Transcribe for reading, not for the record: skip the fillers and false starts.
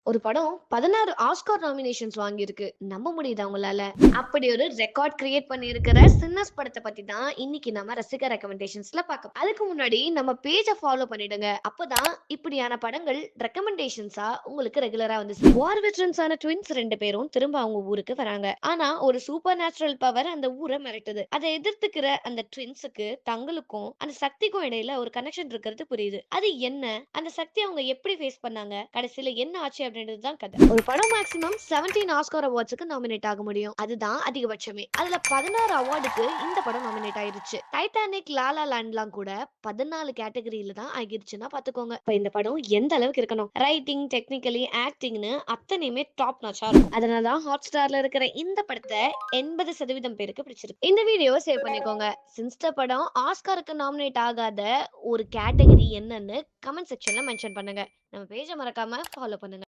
ஒரு படம் 16 Oscar nominations வாங்கியிருக்கு. நம்ப முடியுதா உங்களால? அப்படி ஒரு ரெக்கார்ட் கிரியேட் பண்ணியிருக்கிற சின்னர்ஸ் படத்த பத்தி தான் இன்னைக்கு நம்ம ரசிகர் ரெக்கமெண்டேஷன்ஸ்ல பார்க்க அதுக்கு முன்னாடி நம்ம பேஜ ஃபாலோ பண்ணிடுங்க. அப்பதான் இப்படியான படங்கள் ரெக்கமெண்டேஷன்ஸா உங்களுக்கு ரெகுலரா வந்து சேரும். வார் வெட்டரன்ஸான ட்வின்ஸ் 2 பேரும் திரும்ப அவங்க ஊருக்கு வராங்க. ஆனா ஒரு சூப்பர் நேச்சுரல் பவர் அந்த ஊர மிரட்டுது. அதை எதிர்த்துக்கிற அந்த ட்வின்ஸுக்கு தங்களுக்கும் அந்த சக்திக்கும் இடையில ஒரு கனெக்ஷன் இருக்கிறது புரியுது. அது என்ன? அந்த சக்தி அவங்க எப்படி ஃபேஸ் பண்ணாங்க? கடைசியில என்ன ஆச்சு அப்படின்றது தான் கதை. ஒரு படம் மேக்ஸிமம் 17 ஆஸ்கார் அவார்ட்ஸ்க்கு நாமினேட் ஆக முடியும். அதுதான் அதிகபட்சமே. அதுல 16 அவார்டுக்கு இந்த படம் நாமினேட் ஆயிருச்சு. டைட்டானிக், லாலா லேண்ட்லாம் கூட 14 கேட்டகரியில தான் ஆகிருச்சுன்னா பாத்துக்கோங்க. இப்ப இந்த படம் எந்த அளவுக்கு இருக்கணும்? ரைட்டிங், டெக்னிக்கலி, ஆக்டிங்னு அத்தனையுமே டாப் நாச்சா இருக்கும். அதனால தான் ஹாட் ஸ்டார்ல இருக்கிற இந்த படத்தை 80% பேருக்கு பிடிச்சிருக்கு. இந்த வீடியோவை சேவ் பண்ணிக்கோங்க. சின்ஸ்டர் படம் ஆஸ்காருக்கு நாமினேட் ஆகாத ஒரு கேட்டகரி என்னன்னு கமெண்ட் செக்ஷன்ல மென்ஷன் பண்ணுங்க. நம்ம பேஜ மறக்காம ஃபாலோ பண்ணுங்க.